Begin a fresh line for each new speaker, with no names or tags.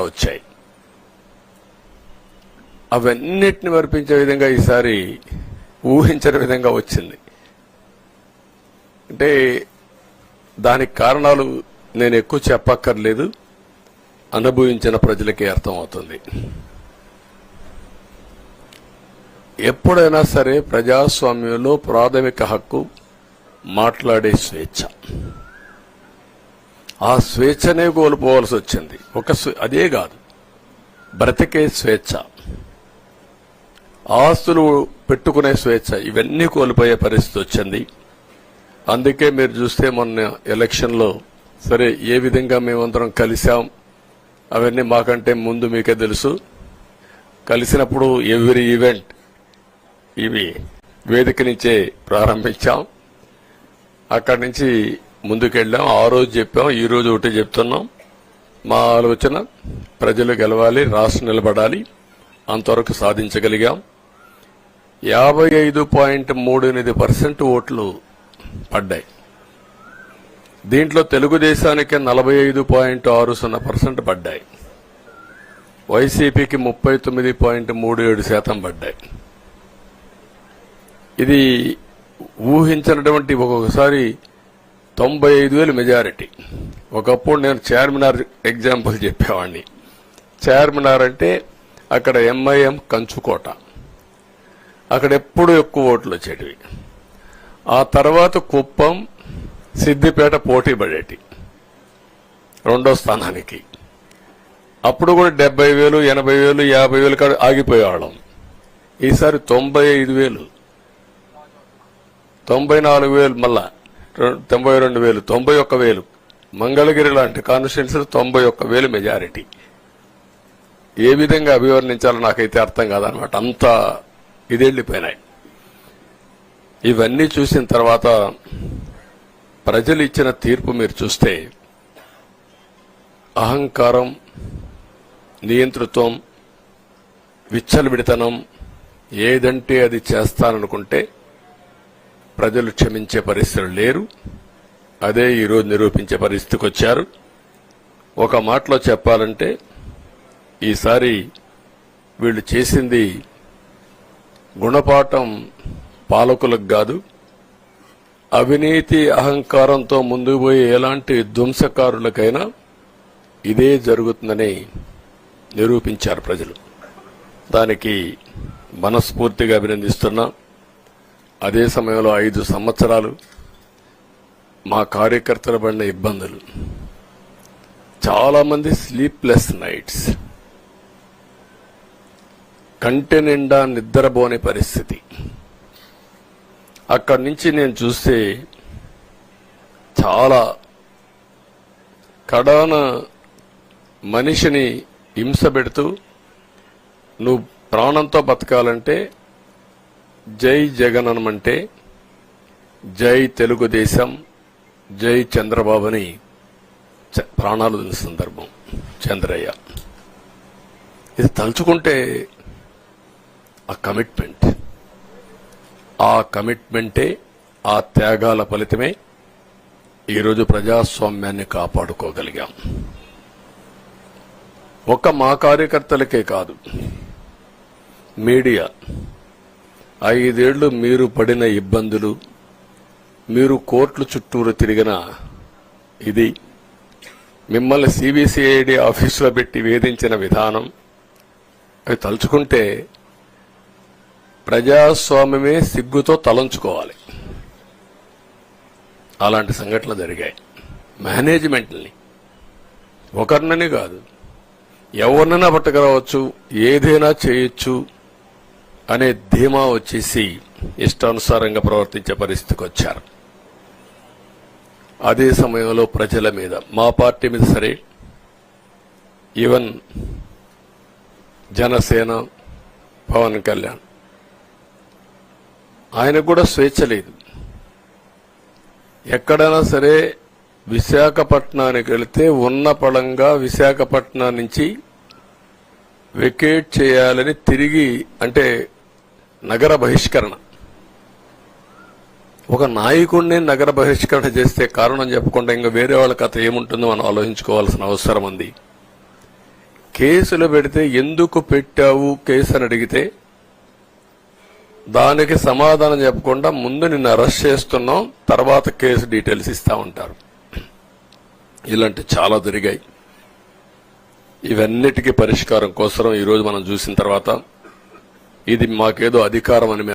వచ్చాయి. అవన్నిటిని వర్పించే విధంగా ఈసారి ఊహించని విధంగా వచ్చింది. అంటే దానికి కారణాలు నేను ఎక్కువ చెప్పక్కర్లేదు, అనుభవించిన ప్రజలకే అర్థమవుతుంది. ఎప్పుడైనా సరే ప్రజాస్వామ్యంలో ప్రాథమిక హక్కు మాట్లాడే స్వేచ్ఛ. ఆ స్వేచ్ఛనే కోల్పోవాల్సి వచ్చింది. అదే కాదు, బ్రతికే స్వేచ్ఛ, ఆస్తులు పెట్టుకునే స్వేచ్ఛ, ఇవన్నీ కోల్పోయే పరిస్థితి వచ్చింది. అందుకే మీరు చూస్తే మొన్న ఎలక్షన్లో సరే ఏ విధంగా మేమందరం కలిశాం అవన్నీ మాకంటే ముందు మీకే తెలుసు. కలిసినప్పుడు ఎవ్రీ ఈవెంట్ ఇవి వేదిక నుంచే ప్రారంభించాం. అక్కడి నుంచి ముందుకెళ్ళాం. ఆ రోజు చెప్పాం, ఈ రోజు ఒకటి చెప్తున్నాం. మా ఆలోచన ప్రజలు గెలవాలి, రాష్ట్రం నిలబడాలి. అంతవరకు సాధించగలిగాం. 55.38% ఓట్లు పడ్డాయి. దీంట్లో తెలుగుదేశానికి 45.60% పడ్డాయి. వైసీపీకి 39.37% పడ్డాయి. ఇది ఊహించినటువంటి ఒక్కొక్కసారి 95,000 మెజారిటీ. ఒకప్పుడు నేను చార్మినార్ ఎగ్జాంపుల్ చెప్పేవాడిని. చార్మినార్ అంటే అక్కడ ఎంఐఎం కంచుకోట, అక్కడ ఎప్పుడు ఎక్కువ ఓట్లు వచ్చేటివి. ఆ తర్వాత కుప్పం, సిద్దిపేట పోటీ పడేటి రెండో స్థానానికి. అప్పుడు కూడా 70,000, 80,000, 50,000 కాడ ఆగిపోయేవాళ్ళం. ఈసారి 95,000, 94,000, మళ్ళా 92,000, 91,000. మంగళగిరి లాంటి కాన్స్టిట్యున్సీలు 91,000 మెజారిటీ. ఏ విధంగా అభివర్ణించాలో నాకైతే అర్థం కాదనమాట. అంతా ఇదెళ్లిపోయినాయి. ఇవన్నీ చూసిన తర్వాత ప్రజలు ఇచ్చిన తీర్పు మీరు చూస్తే అహంకారం, నియంతృత్వం, విచ్చలవిడితనం, ఏదంటే అది చేస్తాననుకుంటే ప్రజలు క్షమించే పరిస్థితులు లేరు. అదే ఈరోజు నిరూపించే పరిస్థితికి వచ్చారు. ఒక మాటలో చెప్పాలంటే ఈసారి వీళ్ళు చేసింది గుణపాఠం పాలకులకు కాదు, అవినీతి అహంకారంతో ముందుకు పోయే ఎలాంటి ధ్వంసకారులకైనా ఇదే జరుగుతుందని నిరూపించారు ప్రజలు. దానికి మనస్ఫూర్తిగా అభినందిస్తున్నా. అదే సమయంలో 5 సంవత్సరాలు మా కార్యకర్తలు పడిన ఇబ్బందులు, చాలా మంది స్లీప్లెస్ నైట్స్, కంటి నిండా నిద్రపోని పరిస్థితి. అక్కడి నుంచి నేను చూస్తే చాలా కడాన మనిషిని హింస పెడుతూ, నువ్వు ప్రాణంతో బతకాలంటే జై జగనన్నమంటే జై తెలుగుదేశం, జై చంద్రబాబుని ప్రాణాలు వదిలిన సందర్భం చంద్రయ్య. ఇది తలుచుకుంటే ఆ కమిట్మెంటే, ఆ త్యాగాల ఫలితమే ఈరోజు ప్రజాస్వామ్యాన్ని కాపాడుకోగలిగాం. ఒక్క మా కార్యకర్తలకే కాదు, మీడియా 5 ఏళ్లు మీరు పడిన ఇబ్బందులు, మీరు కోర్టుల చుట్టూరు తిరిగిన ఇది, మిమ్మల్ని సిబిసిఐడి ఆఫీసులో పెట్టి వేధించిన విధానం, అవి తలుచుకుంటే ప్రజాస్వామ్యమే సిగ్గుతో తలంచుకోవాలి. అలాంటి సంఘటనలు జరిగాయి. మేనేజ్మెంట్ని ఒకరినని కాదు, ఎవరినైనా పట్టుకురావచ్చు, ఏదైనా చేయొచ్చు అనే ధీమా వచ్చేసి ఇష్టానుసారంగా ప్రవర్తించే పరిస్థితికి వచ్చారు. అదే సమయంలో ప్రజల మీద, మా పార్టీ మీద సరే, ఈవెన్ జనసేన, పవన్ కళ్యాణ్, ఆయనకు కూడా స్వేచ్ఛ లేదు. ఎక్కడైనా సరే విశాఖపట్నానికి వెళితే ఉన్న పళంగా విశాఖపట్నం నుంచి వెకేట్ చేయాలని తిరిగి, అంటే నగర బహిష్కరణ. ఒక నాయకుడిని నగర బహిష్కరణ చేస్తే కారణం చెప్పకుండా ఇంకా వేరే వాళ్ళ కథ ఏముంటుందో మనం ఆలోచించుకోవాల్సిన అవసరం ఉంది. కేసులు పెడితే ఎందుకు పెట్టావు కేసు అని అడిగితే దానికి సమాధానం చెప్పకుండా ముందు నిన్ను అరెస్ట్ చేస్తున్నాం, తర్వాత కేసు డీటెయిల్స్ ఇస్తా ఉంటారు. ఇలాంటి చాలా జరిగాయి. ఇవన్నిటికీ పరిష్కారం కోసం ఈరోజు మనం చూసిన తర్వాత ఇది మాకేదో అధికారం అని